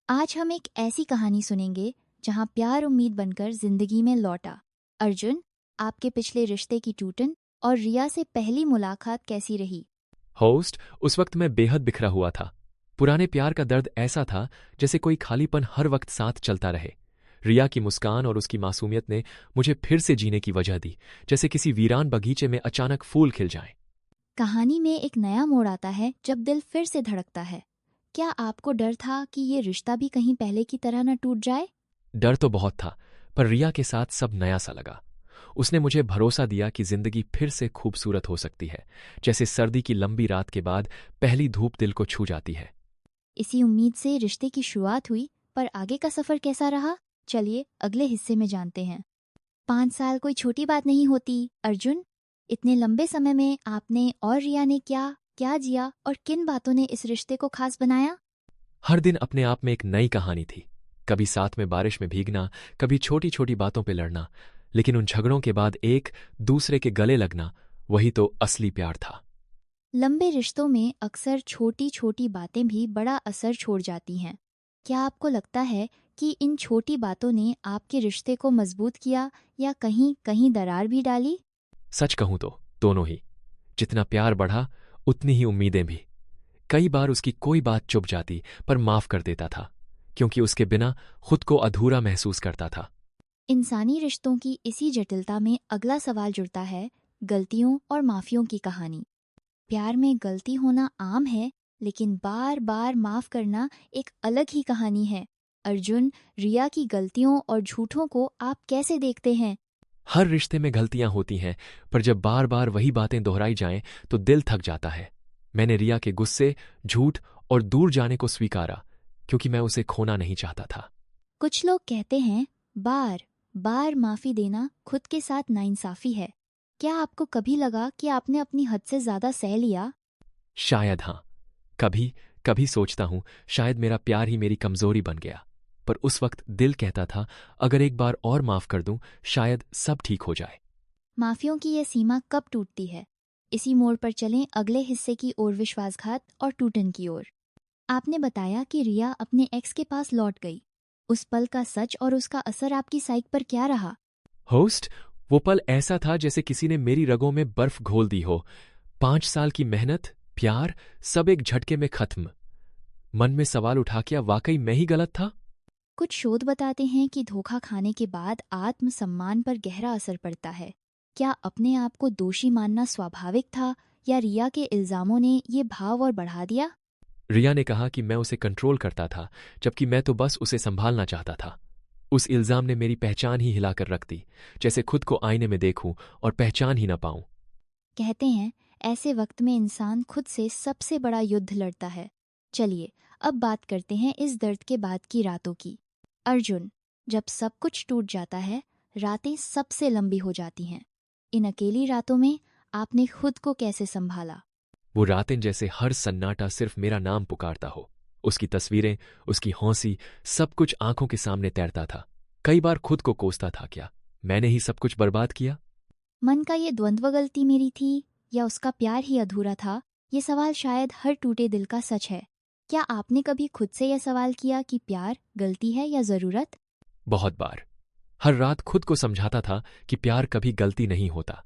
आज हम एक ऐसी कहानी सुनेंगे जहां प्यार उम्मीद बनकर जिंदगी में लौटा। अर्जुन, आपके पिछले रिश्ते की टूटन और रिया से पहली मुलाकात कैसी रही? होस्ट, उस वक्त मैं बेहद बिखरा हुआ था। पुराने प्यार का दर्द ऐसा था जैसे कोई खालीपन हर वक्त साथ चलता रहे। रिया की मुस्कान और उसकी मासूमियत ने मुझे फिर से जीने की वजह दी, जैसे किसी वीरान बगीचे में अचानक फूल खिल जाएं। कहानी में एक नया मोड़ आता है जब दिल फिर से धड़कता है। क्या आपको डर था कि ये रिश्ता भी कहीं पहले की तरह न टूट जाए? डर तो बहुत था, पर रिया के साथ सब नया सा लगा। उसने मुझे भरोसा दिया कि जिंदगी फिर से खूबसूरत हो सकती है, जैसे सर्दी की लंबी रात के बाद पहली धूप दिल को छू जाती है। इसी उम्मीद से रिश्ते की शुरुआत हुई, पर आगे का सफर कैसा रहा? चलिए अगले हिस्से में जानते हैं। 5 साल कोई छोटी बात नहीं होती। अर्जुन, इतने लंबे समय में आपने और रिया ने क्या क्या जिया और किन बातों ने इस रिश्ते को खास बनाया? हर दिन अपने आप में एक नई कहानी थी। कभी साथ में बारिश में भीगना, कभी छोटी छोटी बातों पे लड़ना, लेकिन उन झगड़ों के बाद एक दूसरे के गले लगना, वही तो असली प्यार था। लंबे रिश्तों में अक्सर छोटी छोटी बातें भी बड़ा असर छोड़ जाती हैं। क्या आपको लगता है कि इन छोटी बातों ने आपके रिश्ते को मजबूत किया या कहीं कहीं दरार भी डाली? सच कहूं तो दोनों ही। जितना प्यार बढ़ा, उतनी ही उम्मीदें भी। कई बार उसकी कोई बात चुप जाती, पर माफ कर देता था, क्योंकि उसके बिना खुद को अधूरा महसूस करता था। इंसानी रिश्तों की इसी जटिलता में अगला सवाल जुड़ता है, गलतियों और माफियों की कहानी। प्यार में गलती होना आम है, लेकिन बार बार माफ करना एक अलग ही कहानी है। अर्जुन, रिया की गलतियों और झूठों को आप कैसे देखते हैं? हर रिश्ते में गलतियां होती हैं, पर जब बार बार वही बातें दोहराई जाएं तो दिल थक जाता है। मैंने रिया के गुस्से, झूठ और दूर जाने को स्वीकारा, क्योंकि मैं उसे खोना नहीं चाहता था। कुछ लोग कहते हैं बार बार माफी देना खुद के साथ नाइंसाफी है। क्या आपको कभी लगा कि आपने अपनी हद से ज्यादा सह लिया? शायद हाँ। कभी कभी सोचता हूं, शायद मेरा प्यार ही मेरी कमजोरी बन गया। पर उस वक्त दिल कहता था, अगर एक बार और माफ कर दूं, शायद सब ठीक हो जाए। माफियों की यह सीमा कब टूटती है? इसी मोड़ पर चलें अगले हिस्से की ओर, विश्वासघात और टूटन की ओर। आपने बताया कि रिया अपने एक्स के पास लौट गई। उस पल का सच और उसका असर आपकी साइक पर क्या रहा? होस्ट, वो पल ऐसा था जैसे किसी ने मेरी रगों में बर्फ घोल दी हो। 5 साल की मेहनत, प्यार, सब एक झटके में खत्म। मन में सवाल उठा, क्या वाकई मैं ही गलत था? कुछ शोध बताते हैं कि धोखा खाने के बाद आत्मसम्मान पर गहरा असर पड़ता है। क्या अपने आप को दोषी मानना स्वाभाविक था या रिया के इल्जामों ने ये भाव और बढ़ा दिया? रिया ने कहा कि मैं उसे कंट्रोल करता था, जबकि मैं तो बस उसे संभालना चाहता था। उस इल्जाम ने मेरी पहचान ही हिलाकर रख दी, जैसे खुद को आईने में देखूं और पहचान ही ना पाऊं। कहते हैं ऐसे वक्त में इंसान खुद से सबसे बड़ा युद्ध लड़ता है। चलिए अब बात करते हैं इस दर्द के बाद की रातों की। अर्जुन, जब सब कुछ टूट जाता है, रातें सबसे लंबी हो जाती हैं। इन अकेली रातों में आपने खुद को कैसे संभाला? वो रातें जैसे हर सन्नाटा सिर्फ मेरा नाम पुकारता हो। उसकी तस्वीरें, उसकी हौंसी, सब कुछ आंखों के सामने तैरता था। कई बार खुद को कोसता था, क्या मैंने ही सब कुछ बर्बाद किया? मन का ये द्वंद्व, गलती मेरी थी या उसका प्यार ही अधूरा था? ये सवाल शायद हर टूटे दिल का सच है। क्या आपने कभी खुद से यह सवाल किया कि प्यार गलती है या जरूरत? बहुत बार। हर रात खुद को समझाता था कि प्यार कभी गलती नहीं होता।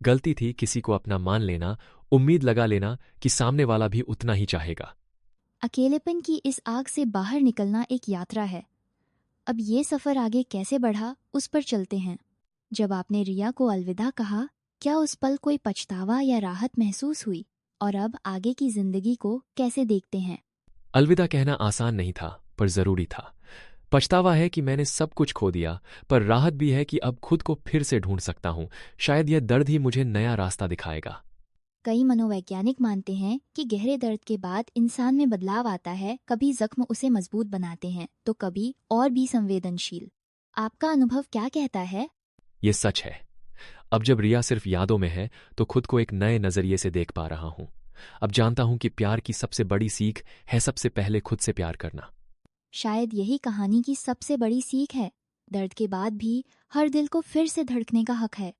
गलती थी किसी को अपना मान लेना, उम्मीद लगा लेना कि सामने वाला भी उतना ही चाहेगा। अकेलेपन की इस आग से बाहर निकलना एक यात्रा है। अब ये सफर आगे कैसे बढ़ा, उस पर चलते हैं। जब आपने रिया को अलविदा कहा, क्या उस पल कोई पछतावा या राहत महसूस हुई? और अब आगे की जिंदगी को कैसे देखते हैं? अलविदा कहना आसान नहीं था, पर जरूरी था। पछतावा है कि मैंने सब कुछ खो दिया, पर राहत भी है कि अब खुद को फिर से ढूंढ सकता हूं। शायद यह दर्द ही मुझे नया रास्ता दिखाएगा। कई मनोवैज्ञानिक मानते हैं कि गहरे दर्द के बाद इंसान में बदलाव आता है। कभी जख्म उसे मजबूत बनाते हैं, तो कभी और भी संवेदनशील। आपका अनुभव क्या कहता है? ये सच है। अब जब रिया सिर्फ यादों में है, तो खुद को एक नए नजरिए से देख पा रहा हूं। अब जानता हूं कि प्यार की सबसे बड़ी सीख है सबसे पहले खुद से प्यार करना। शायद यही कहानी की सबसे बड़ी सीख है। दर्द के बाद भी हर दिल को फिर से धड़कने का हक है।